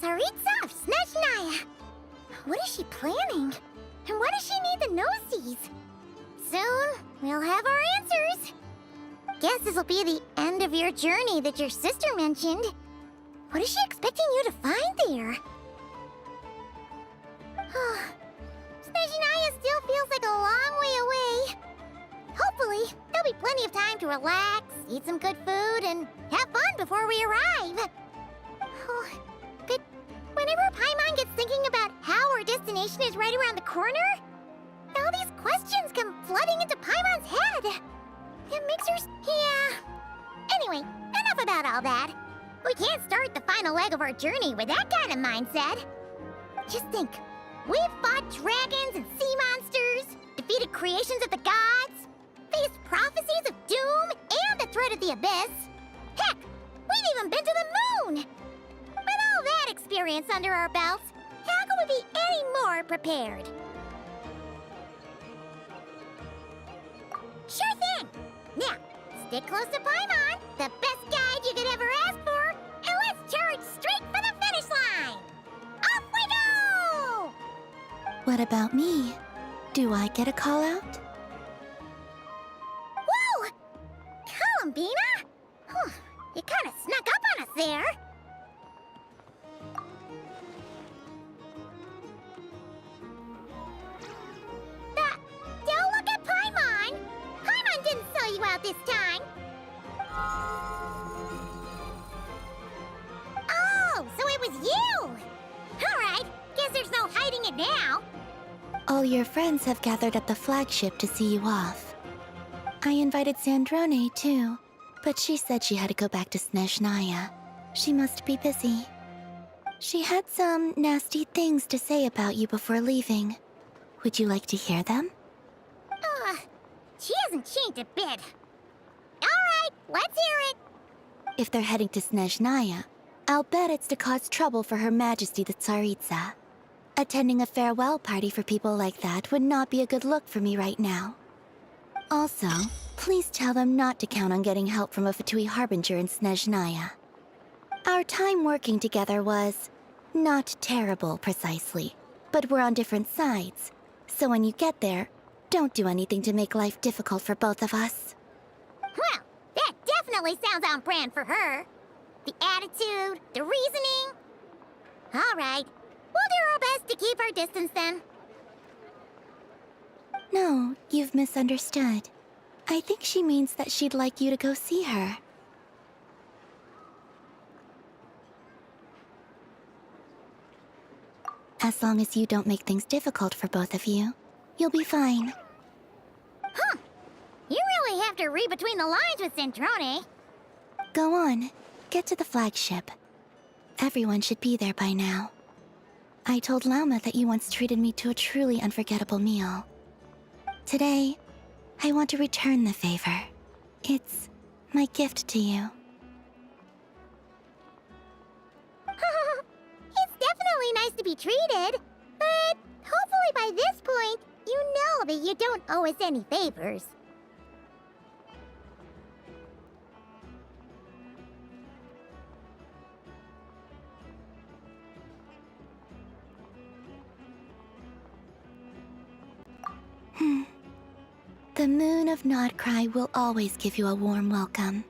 Tsaritsa of Snezhnaya! What is she planning? And why does she need the noseies? Soon, we'll have our answers. Guess this'll be the end of your journey that your sister mentioned. What is she expecting you to find there? Snezhnaya still feels like a long way away. Hopefully, there'll be plenty of time to relax, eat some good food, and have fun before we arrive. Oh, but whenever Paimon gets thinking about how our destination is right around the corner, all these questions come flooding into Paimon's head. It makes her... yeah. Anyway, enough about all that. We can't start the final leg of our journey with that kind of mindset. Just think. We've fought dragons and sea monsters, defeated creations of the gods, faced prophecies of doom and the threat of the abyss. Heck, we've even been to the moon! With all that experience under our belts, how could we be any more prepared? Sure thing! Now, stick close to Paimon, the best guide you could ever ask for, and let's charge straight for the finish line! Off we go! What about me? Do I get a call out? Whoa! Columbina? Whew, you kind of snuck up on us there. Don't look at Paimon! Paimon didn't sell you out this time! Oh, so it was you! Alright, guess there's no hiding it now. All your friends have gathered at the flagship to see you off. I invited Sandrone too, but she said she had to go back to Snezhnaya. She must be busy. She had some nasty things to say about you before leaving. Would you like to hear them? She hasn't changed a bit. Alright, let's hear it. If they're heading to Snezhnaya, I'll bet it's to cause trouble for Her Majesty the Tsaritsa. Attending a farewell party for people like that would not be a good look for me right now. Also, please tell them not to count on getting help from a Fatui Harbinger in Snezhnaya. Our time working together was... not terrible, precisely, but we're on different sides. So when you get there, don't do anything to make life difficult for both of us. Well, that definitely sounds on brand for her. The attitude, the reasoning. All right, we'll do our best to keep our distance then. No, you've misunderstood. I think she means that she'd like you to go see her. As long as you don't make things difficult for both of you, you'll be fine. Huh. You really have to read between the lines with Centrone. Go on. Get to the flagship. Everyone should be there by now. I told Lauma that you once treated me to a truly unforgettable meal. Today, I want to return the favor. It's my gift to you. It's definitely nice to be treated, but hopefully by this point, you know that you don't owe us any favors. The moon of Nodcry will always give you a warm welcome.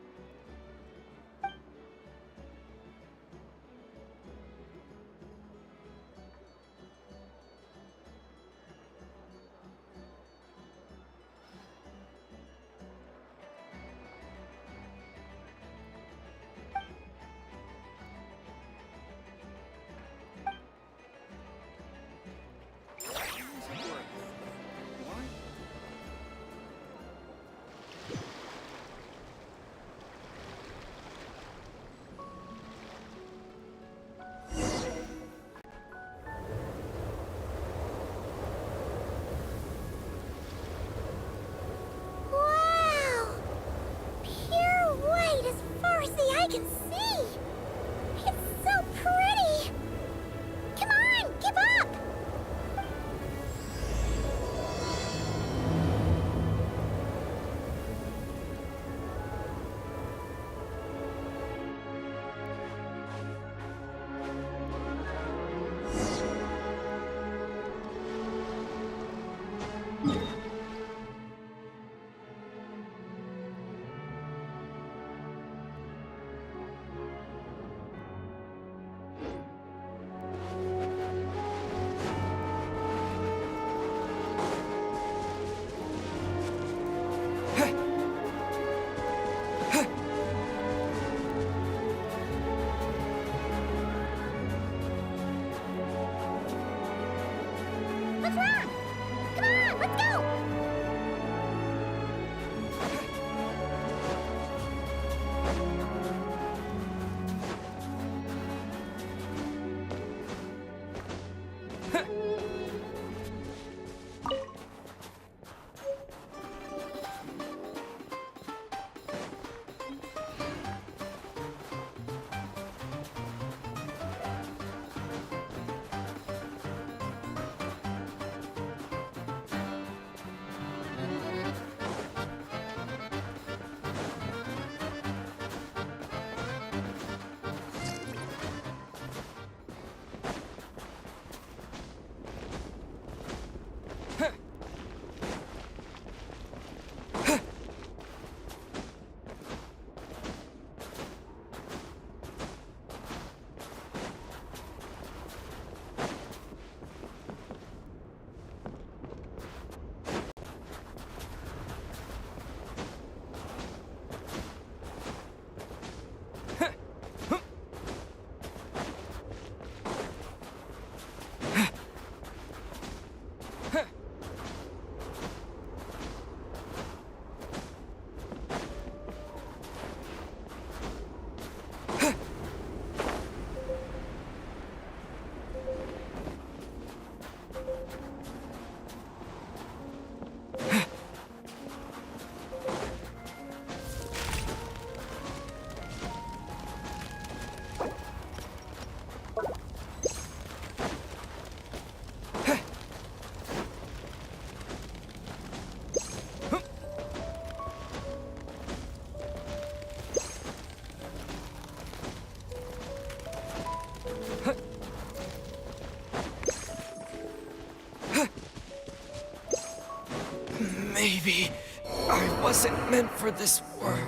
What's wrong? Come on, let's go! Maybe I wasn't meant for this world.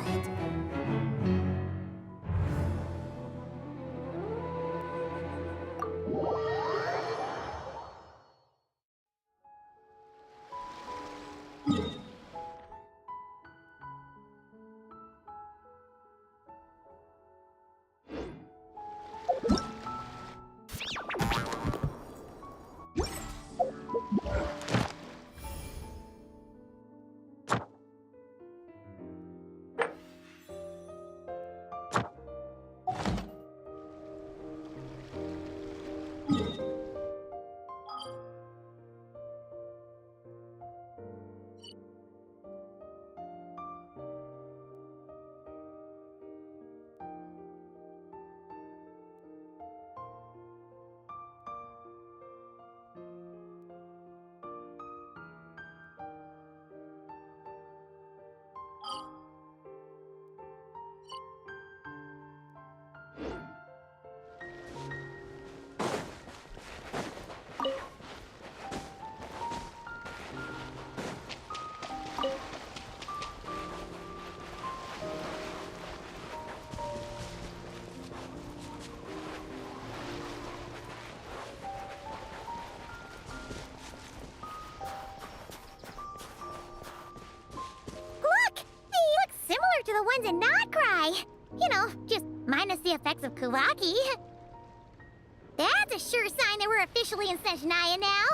To the ones in Notcry. You know, just minus the effects of Kawaki. That's a sure sign that we're officially in Snezhnaya now.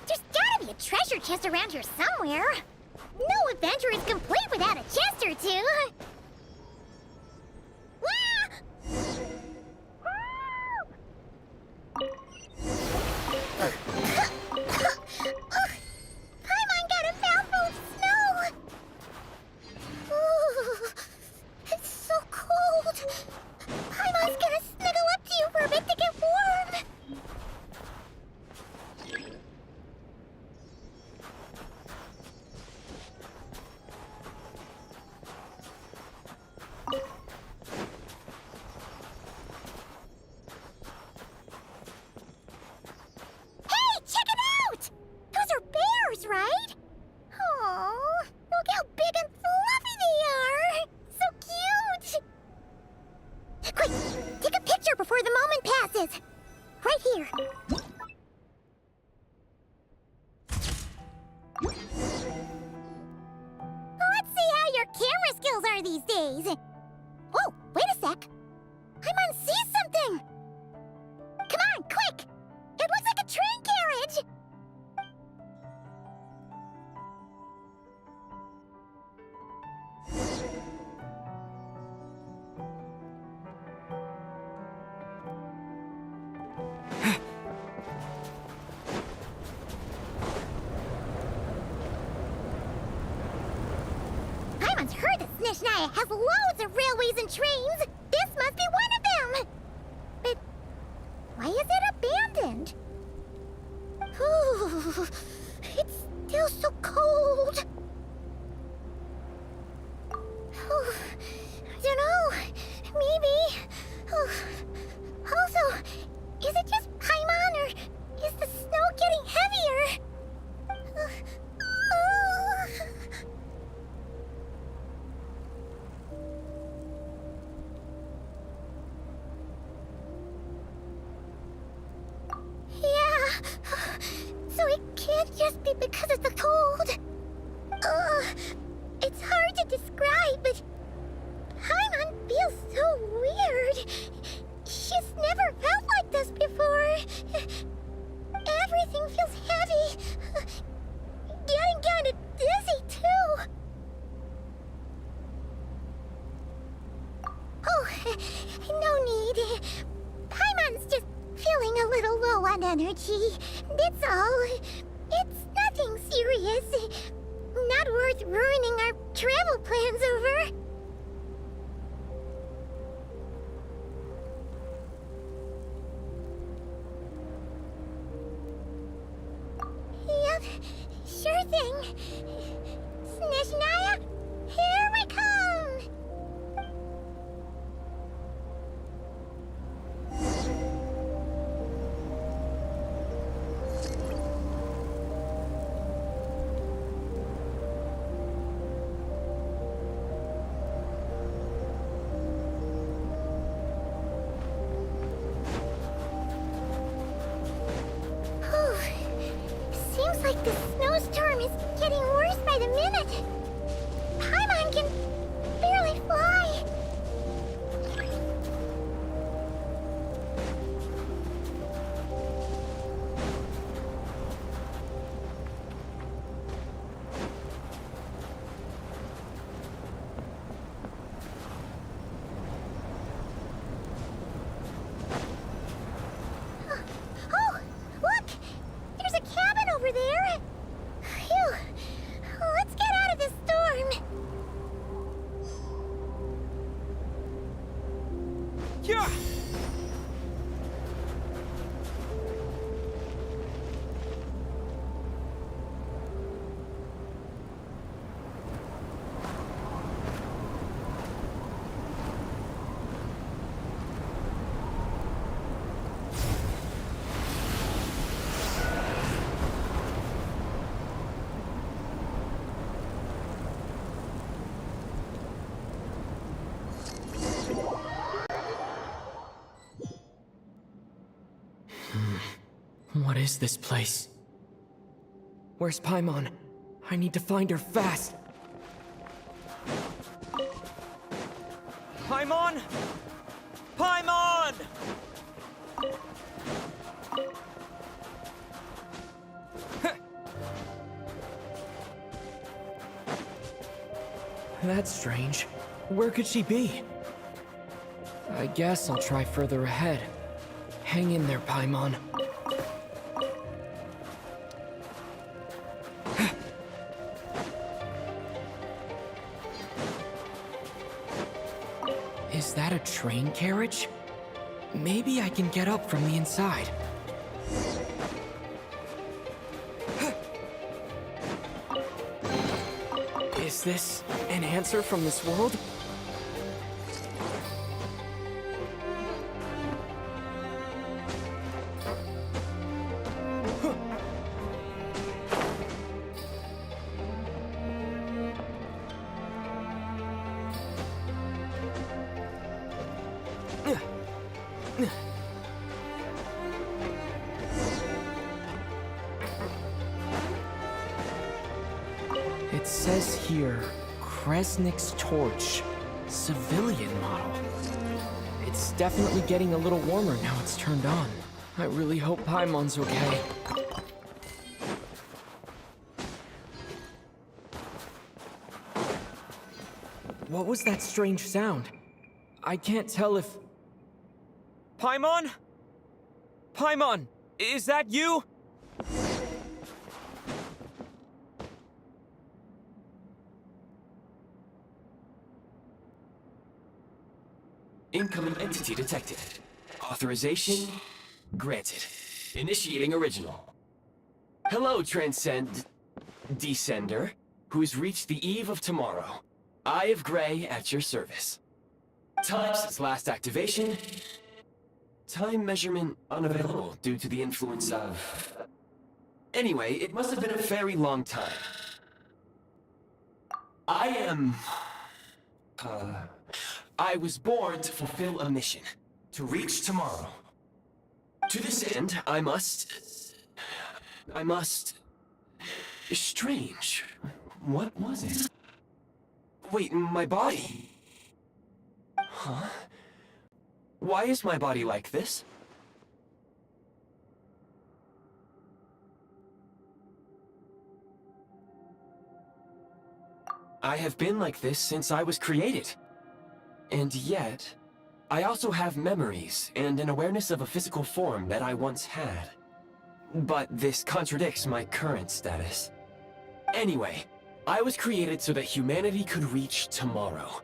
There's gotta be a treasure chest around here somewhere. No adventure is complete without a chest or two. Camera skills wheels are these days. Whoa, wait a sec. Paimon sees something! Come on, quick! It looks like a train carriage! Paimon's heard that Snezhnaya has loads of railways and trains! This must be one of them! But why is it abandoned? Ooh, it's still so cold. Ooh, I don't know. Maybe. Ooh. Also, is it just Paimon or is the snow getting heavier? Yeah, so it can't just be because of the cold. It's hard to describe, but Paimon feels so weird. She's never felt like this before. Everything feels heavy. Getting kinda dizzy, too. Oh, no need. Paimon's just feeling a little low on energy. That's all. It's nothing serious. Not worth ruining our travel plans over. Yep, sure thing. Snezhnaya, here we come! Seems like the snowstorm is getting worse by the minute. Paimon can barely fly. Oh, look! There's a cabin over there! Phew! Let's get out of this storm! Yeah! What is this place? Where's Paimon? I need to find her fast. Paimon! Paimon! That's strange. Where could she be? I guess I'll try further ahead. Hang in there, Paimon. Is that a train carriage? Maybe I can get up from the inside. Is this an answer from this world? It says here, Kresnik's torch. Civilian model. It's definitely getting a little warmer now it's turned on. I really hope Paimon's okay. What was that strange sound? I can't tell if... Paimon? Paimon, is that you? Incoming entity detected. Authorization granted. Initiating original. Hello, Descender, who's reached the eve of tomorrow. Eye of Grey at your service. Time since last activation. Time measurement unavailable due to the influence of... Anyway, it must have been a very long time. I was born to fulfill a mission. To reach tomorrow. To this end, I must... Strange. What was it? Wait, my body? Huh? Why is my body like this? I have been like this since I was created. And yet, I also have memories and an awareness of a physical form that I once had. But this contradicts my current status. Anyway, I was created so that humanity could reach tomorrow.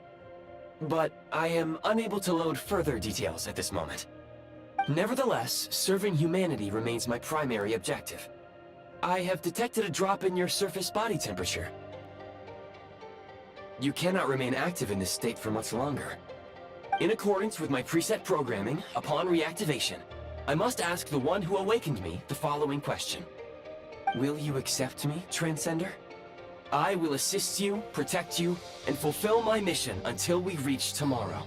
But I am unable to load further details at this moment. Nevertheless, serving humanity remains my primary objective. I have detected a drop in your surface body temperature. You cannot remain active in this state for much longer. In accordance with my preset programming, upon reactivation, I must ask the one who awakened me the following question. Will you accept me, Transcender? I will assist you, protect you, and fulfill my mission until we reach tomorrow.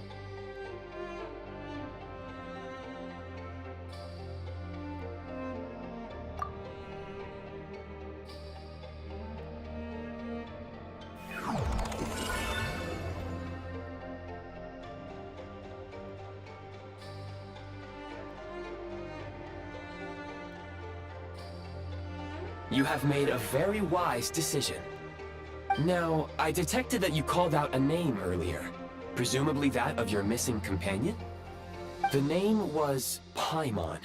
You have made a very wise decision. Now, I detected that you called out a name earlier. Presumably that of your missing companion? The name was Paimon.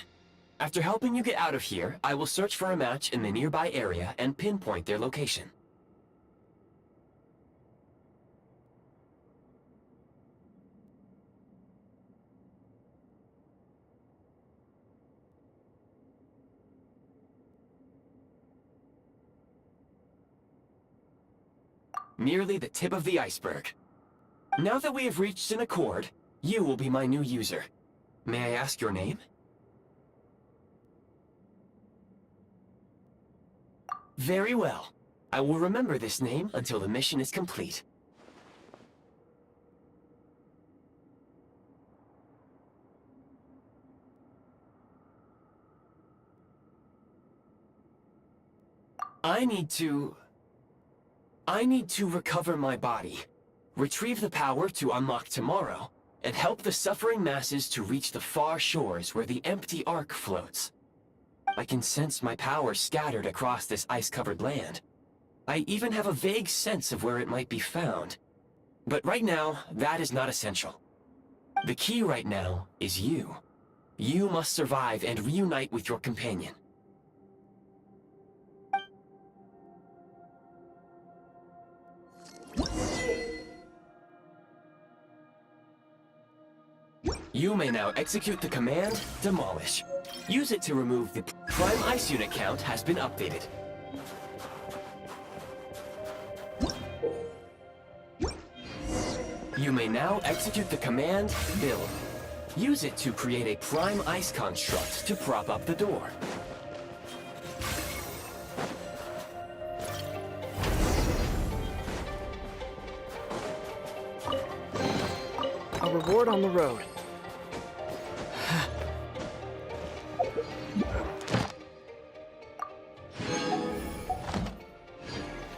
After helping you get out of here, I will search for a match in the nearby area and pinpoint their location. Merely the tip of the iceberg. Now that we have reached an accord, you will be my new user. May I ask your name? Very well. I will remember this name until the mission is complete. I need to recover my body, retrieve the power to unlock tomorrow, and help the suffering masses to reach the far shores where the empty Ark floats. I can sense my power scattered across this ice-covered land. I even have a vague sense of where it might be found. But right now, that is not essential. The key right now is you. You must survive and reunite with your companion. You may now execute the command, Demolish. Use it to remove the Prime Ice Unit count has been updated. You may now execute the command, Build. Use it to create a Prime Ice construct to prop up the door. A reward on the road.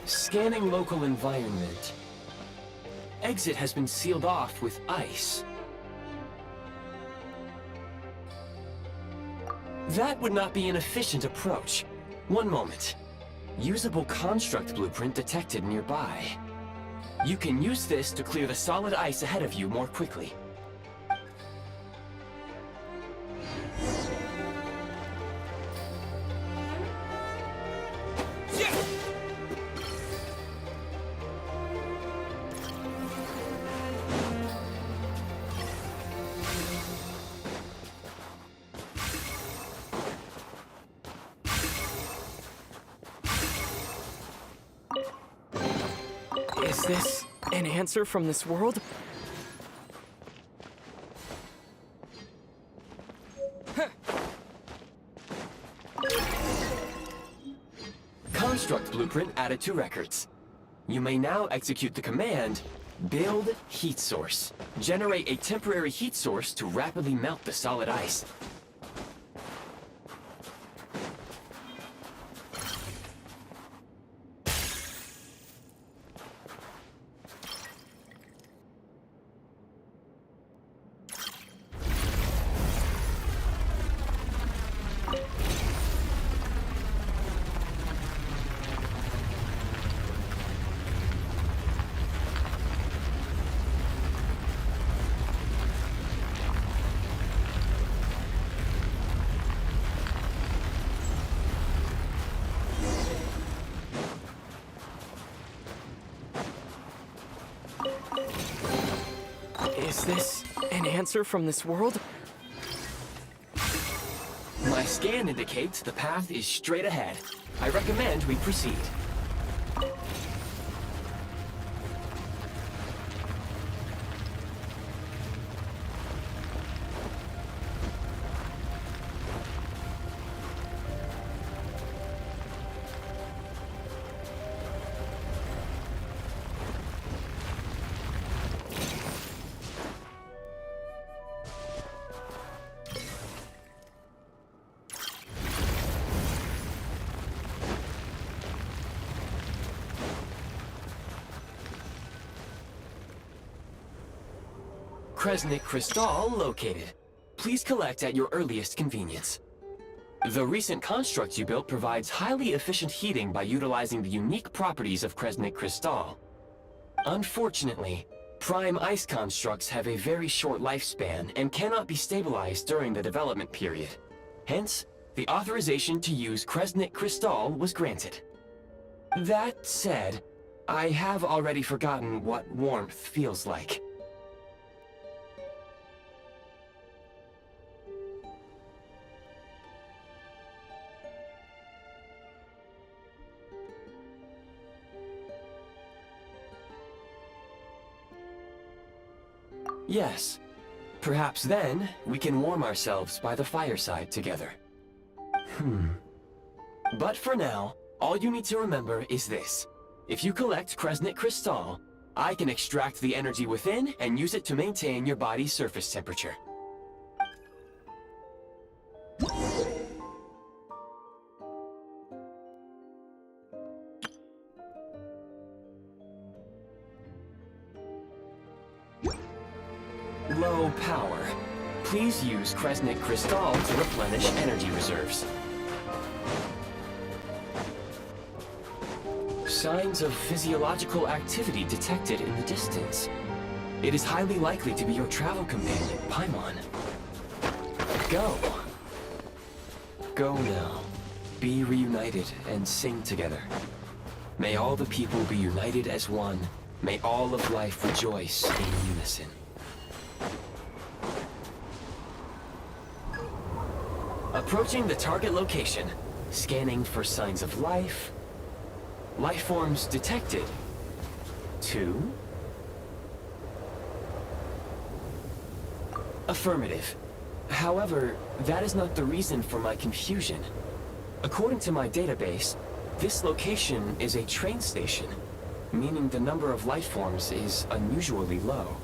Scanning local environment. exit has been sealed off with ice. That would not be an efficient approach. One moment. Usable construct blueprint detected nearby. You can use this to clear the solid ice ahead of you more quickly. Is this an answer from this world? Construct blueprint added to records. You may now execute the command, build heat source. Generate a temporary heat source to rapidly melt the solid ice. Is this an answer from this world? My scan indicates the path is straight ahead. I recommend we proceed. Kresnik Crystal located. Please collect at your earliest convenience. The recent construct you built provides highly efficient heating by utilizing the unique properties of Kresnik Crystal. Unfortunately, prime ice constructs have a very short lifespan and cannot be stabilized during the development period. Hence, the authorization to use Kresnik Crystal was granted. That said, I have already forgotten what warmth feels like. Yes. Perhaps then, we can warm ourselves by the fireside together. But for now, all you need to remember is this. If you collect Kresnik Crystal, I can extract the energy within and use it to maintain your body's surface temperature. Low power. Please use Kresnik Crystal to replenish energy reserves. Signs of physiological activity detected in the distance. It is highly likely to be your travel companion, Paimon. Go. Go now. Be reunited and sing together. May all the people be united as one. May all of life rejoice in unison. Approaching the target location, scanning for signs of life. Life forms detected. 2. Affirmative. However, that is not the reason for my confusion. According to my database, this location is a train station, meaning the number of life forms is unusually low.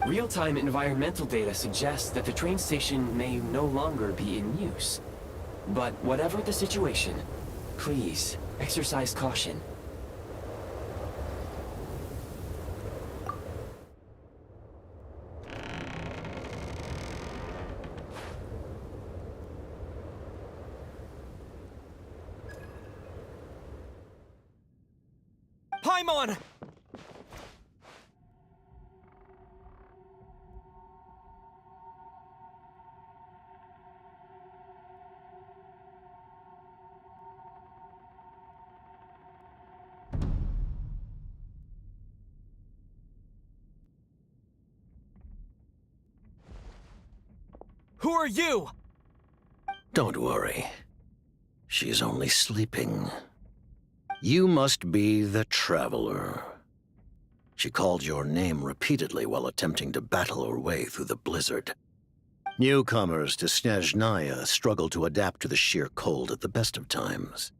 Real-time environmental data suggests that the train station may no longer be in use. But whatever the situation, please exercise caution. Paimon! Who are you? Don't worry. She's only sleeping. You must be the Traveler. She called your name repeatedly while attempting to battle her way through the blizzard. Newcomers to Snezhnaya struggle to adapt to the sheer cold at the best of times.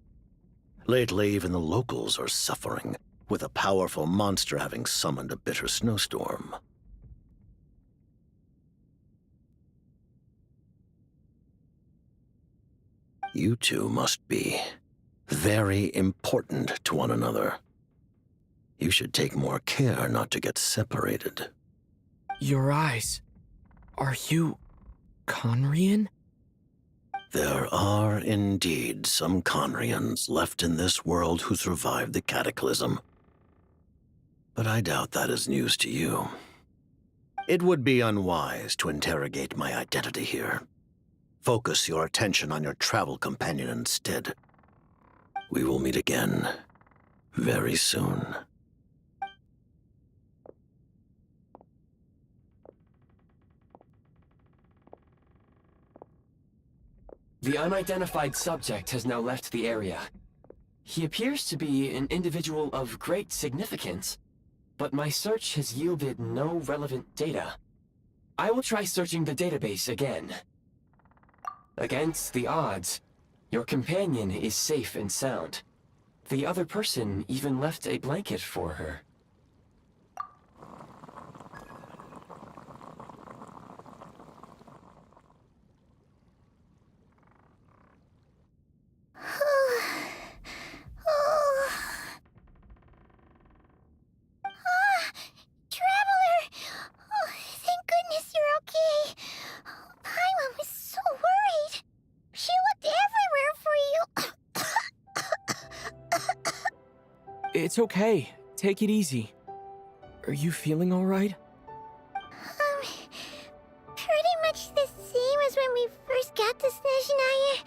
Lately, even the locals are suffering, with a powerful monster having summoned a bitter snowstorm. You two must be very important to one another. You should take more care not to get separated. Your eyes. Are you Conrian? There are indeed some Conrians left in this world who survived the cataclysm. But I doubt that is news to you. It would be unwise to interrogate my identity here. Focus your attention on your travel companion instead. We will meet again very soon. The unidentified subject has now left the area. He appears to be an individual of great significance, but my search has yielded no relevant data. I will try searching the database again. Against the odds, your companion is safe and sound. The other person even left a blanket for her. Traveler! Oh, thank goodness you're okay. Paimon was so worried. She looked everywhere for you. It's okay. Take it easy. Are you feeling alright? Pretty much the same as when we first got to Snezhnaya.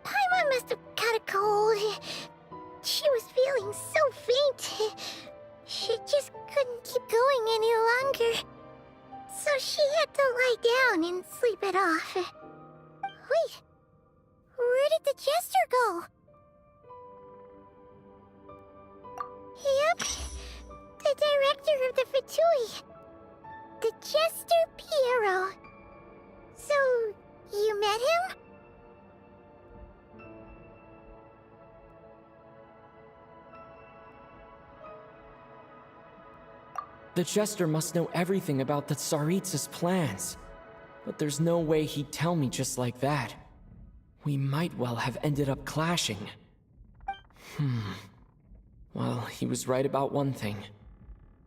Paimon must have caught a cold. She was feeling so faint. She just couldn't keep going any longer. So she had to lie down and sleep it off. Wait, where did the jester go? Yep, the director of the Fatui. The Jester Piero. So, you met him? The Jester must know everything about the Tsaritsa's plans. But there's no way he'd tell me just like that. We might well have ended up clashing. Well, he was right about one thing.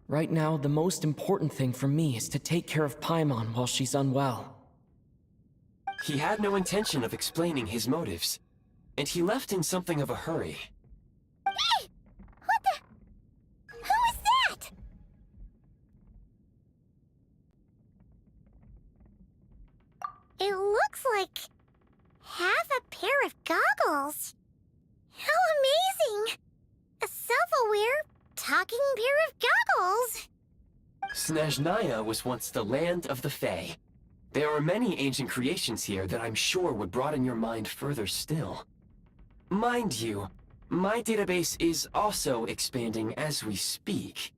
Right now, the most important thing for me is to take care of Paimon while she's unwell. He had no intention of explaining his motives, and he left in something of a hurry. Hey! What the... Who is that? It looks like... half a pair of goggles. How amazing! A self-aware, talking pair of goggles! Snezhnaya was once the land of the Fae. There are many ancient creations here that I'm sure would broaden your mind further still. Mind you, my database is also expanding as we speak.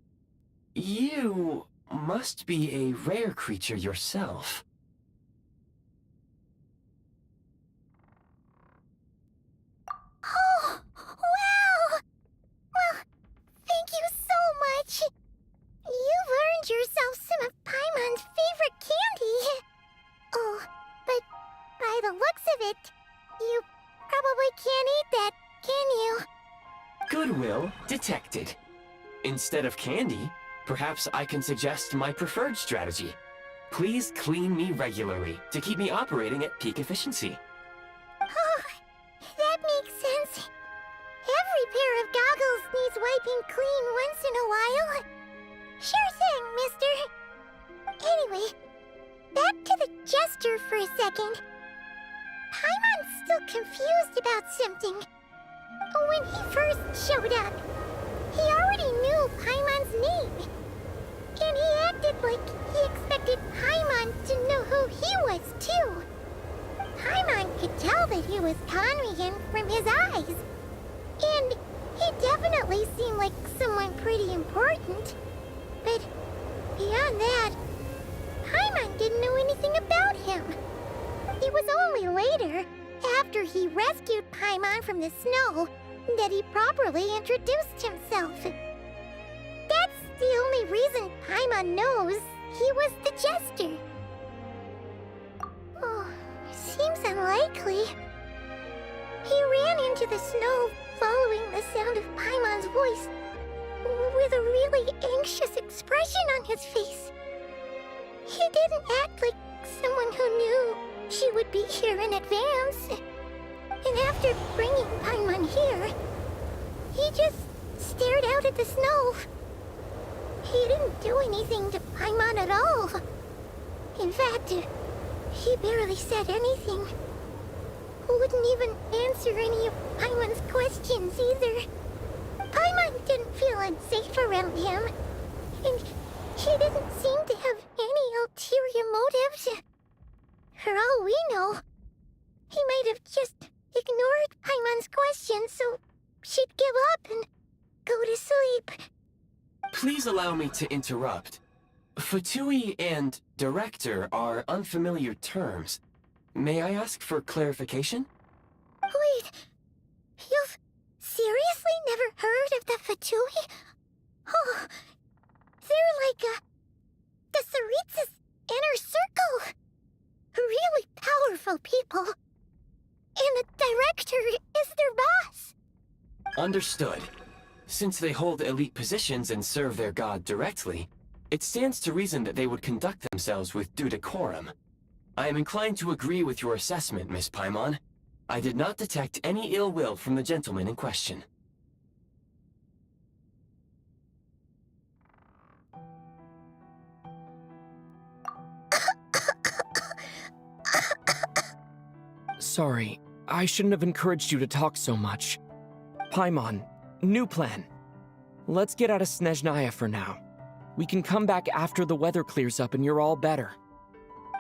You must be a rare creature yourself. Oh, wow! Well, thank you so much. You've earned yourself some of Paimon's favorite candy. Oh, but by the looks of it, you probably can't eat that, can you? Goodwill detected. Instead of candy, perhaps I can suggest my preferred strategy. Please clean me regularly to keep me operating at peak efficiency. Oh, that makes sense. Every pair of goggles needs wiping clean once in a while. Sure thing, mister. Anyway, back to the jester for a second. Paimon's still confused about something. When he first showed up, he already knew Paimon's name. And he acted like he expected Paimon to know who he was, too. Paimon could tell that he was conning him from his eyes. And he definitely seemed like someone pretty important. But beyond that, Paimon didn't know anything about him. It was only later, after he rescued Paimon from the snow, that he properly introduced himself. That's the only reason Paimon knows he was the jester. Oh, seems unlikely. He ran into the snow following the sound of Paimon's voice, with a really anxious expression on his face. He didn't act like someone who knew she would be here in advance. And after bringing Paimon here, he just stared out at the snow. He didn't do anything to Paimon at all. In fact, he barely said anything. Wouldn't even answer any of Paimon's questions either. Paimon didn't feel unsafe around him, and he didn't seem to have any ulterior motives. For all we know, he might have just ignored Paimon's questions so she'd give up and go to sleep. Please allow me to interrupt. Fatui and director are unfamiliar terms. May I ask for clarification? Wait, you've seriously never heard of the Fatui? Oh, they're like the Tsaritsa's inner circle. Really powerful people. And the director is their boss. Understood. Since they hold elite positions and serve their god directly, it stands to reason that they would conduct themselves with due decorum. I am inclined to agree with your assessment, Miss Paimon. I did not detect any ill will from the gentleman in question. Sorry, I shouldn't have encouraged you to talk so much. Paimon, new plan. Let's get out of Snezhnaya for now. We can come back after the weather clears up and you're all better.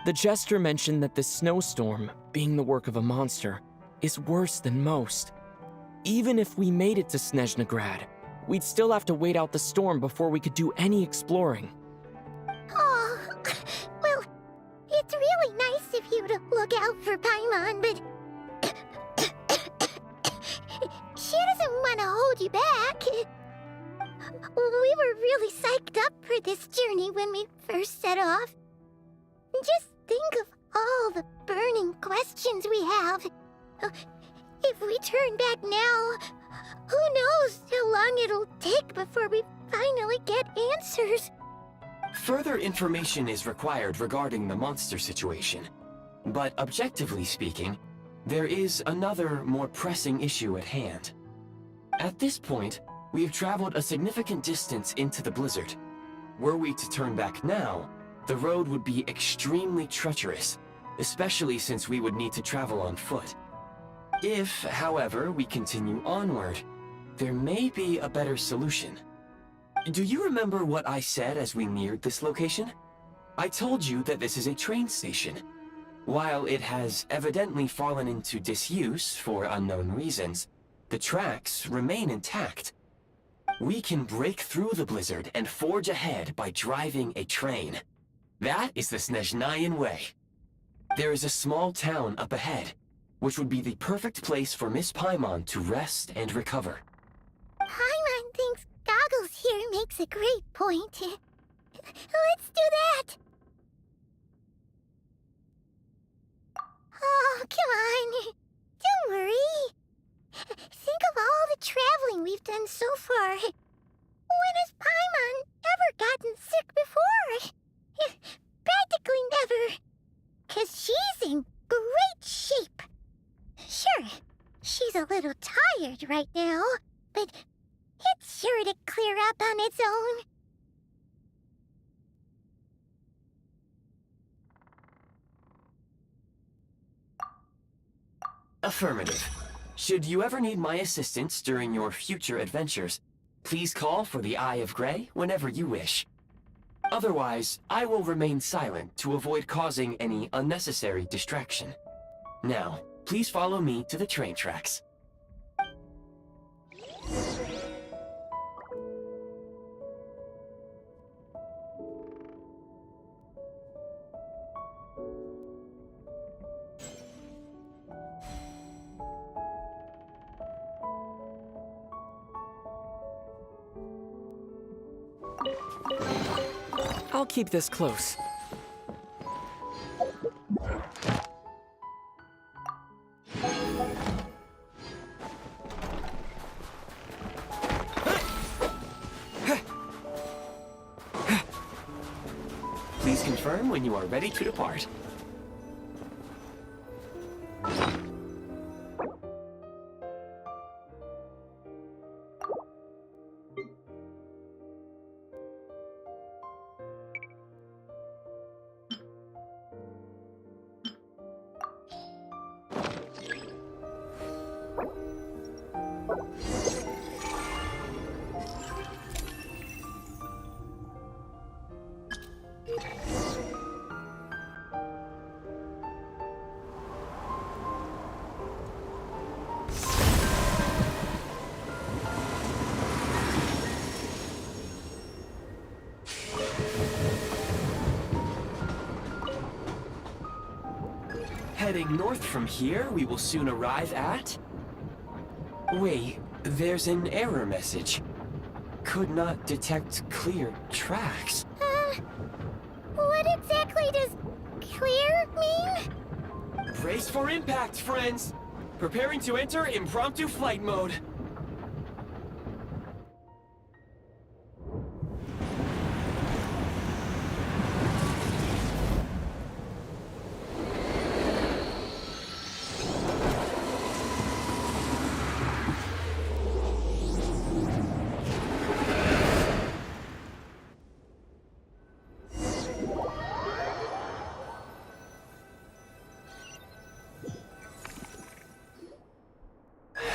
The jester mentioned that this snowstorm, being the work of a monster, is worse than most. Even if we made it to Snezhnegrad, we'd still have to wait out the storm before we could do any exploring. Oh, well, it's really nice of you to look out for Paimon, but she doesn't want to hold you back. We were really psyched up for this journey when we first set off. Just think of all the burning questions we have. If we turn back now, who knows how long it'll take before we finally get answers. Further information is required regarding the monster situation. But objectively speaking, there is another, more pressing issue at hand. At this point, we have traveled a significant distance into the blizzard. Were we to turn back now, the road would be extremely treacherous, especially since we would need to travel on foot. If, however, we continue onward, there may be a better solution. Do you remember what I said as we neared this location? I told you that this is a train station. While it has evidently fallen into disuse for unknown reasons, the tracks remain intact. We can break through the blizzard and forge ahead by driving a train. That is the Snezhnayan way. There is a small town up ahead, which would be the perfect place for Miss Paimon to rest and recover. Paimon thinks Goggles here makes a great point. Let's do that! Oh, come on. Don't worry. Think of all the traveling we've done so far. When has Paimon ever gotten sick before? Practically never. 'Cause she's in great shape. Sure, she's a little tired right now, but it sure up on its own. Affirmative. Should you ever need my assistance during your future adventures, please call for the Eye of Grey whenever you wish. Otherwise, I will remain silent to avoid causing any unnecessary distraction. Now, please follow me to the train tracks. I'll keep this close. Please confirm when you are ready to depart. Heading north from here, we will soon arrive at... Wait, there's an error message. Could not detect clear tracks. What exactly does clear mean? Brace for impact, friends! Preparing to enter impromptu flight mode.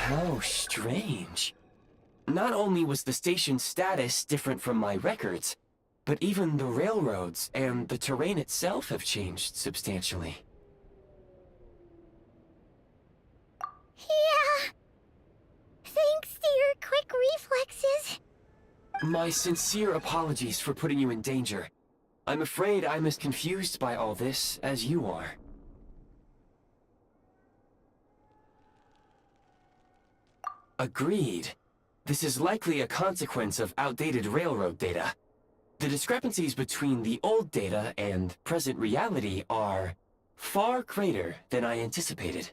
How strange. Not only was the station's status different from my records, but even the railroads and the terrain itself have changed substantially. Yeah. Thanks to your quick reflexes. My sincere apologies for putting you in danger. I'm afraid I'm as confused by all this as you are. Agreed. This is likely a consequence of outdated railroad data. The discrepancies between the old data and present reality are far greater than I anticipated.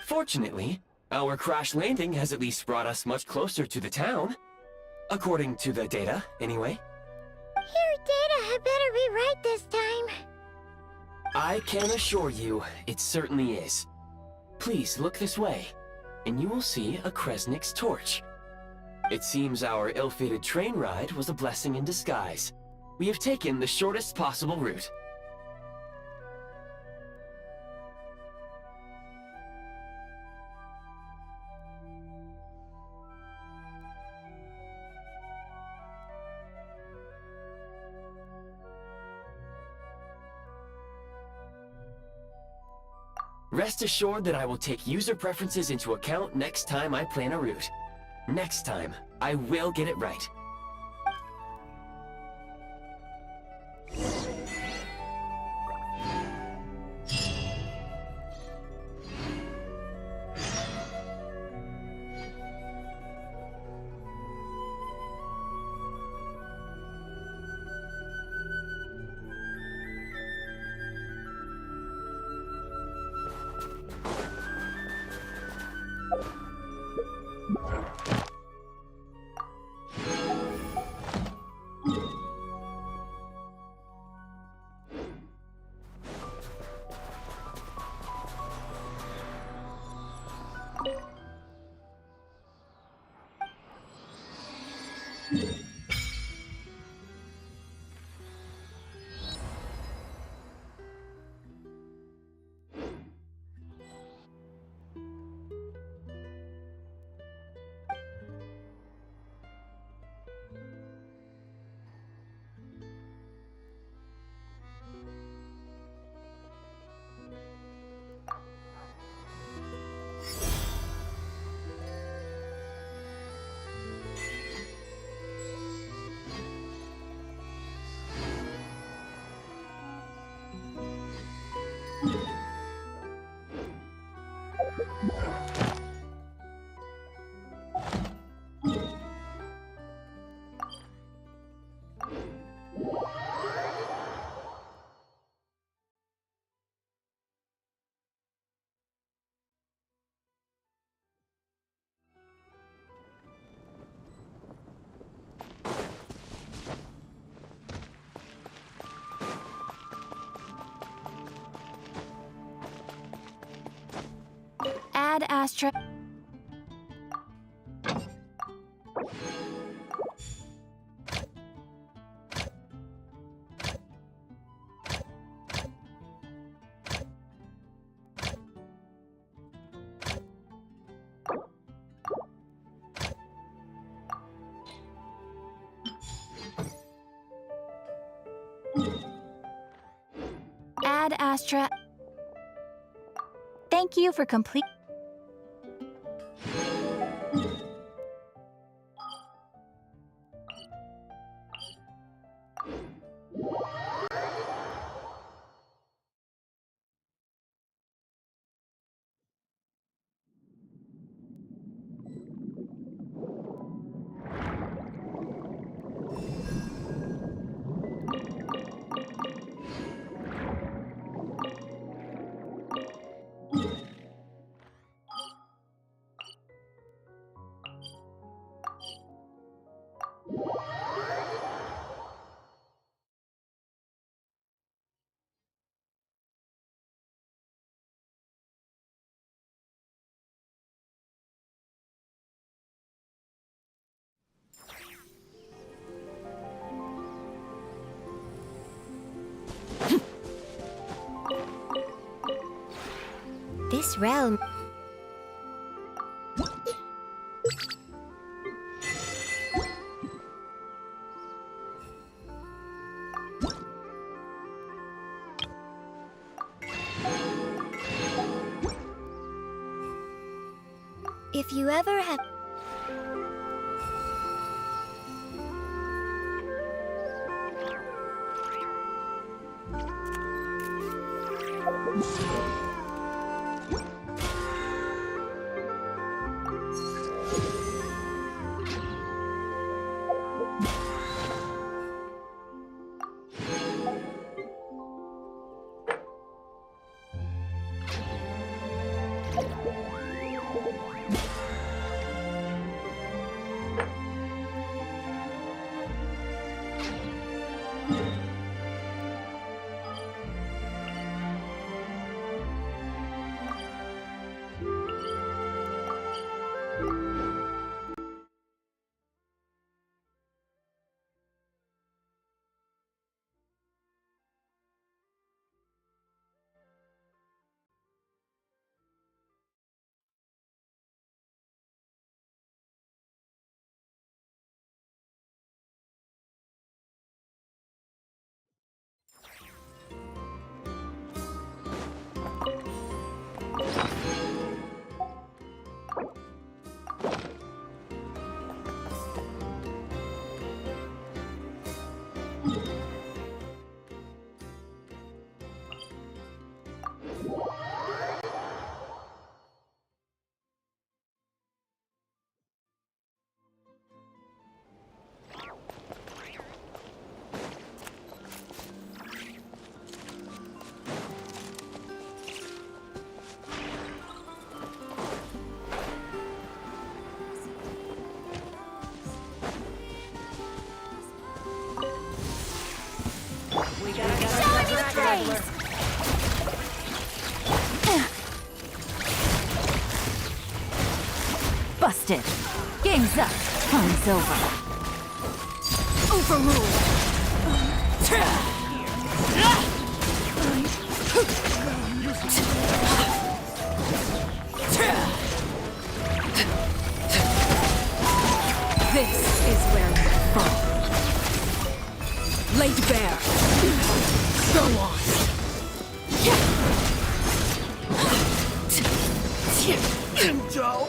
Fortunately, our crash landing has at least brought us much closer to the town. According to the data, anyway. Your data had better be right this time. I can assure you, it certainly is. Please look this way, and you will see a Kresnik's torch. It seems our ill-fated train ride was a blessing in disguise. We have taken the shortest possible route. Rest assured that I will take user preferences into account next time I plan a route. Next time, I will get it right. Ad Astra. Ad Astra. Thank you for complete. This realm. If you ever have. Busted. Game's up. Time's over. Overruled. This is where we fall. Laid bare. Go on. Intel.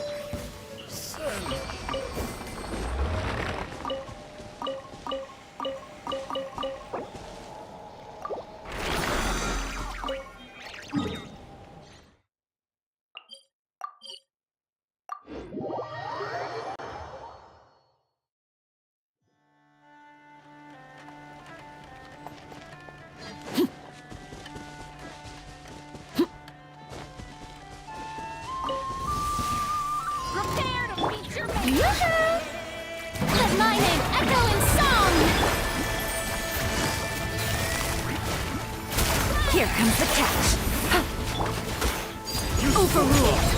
Here comes the catch. Overruled.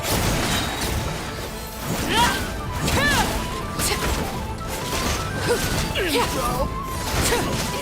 Indo!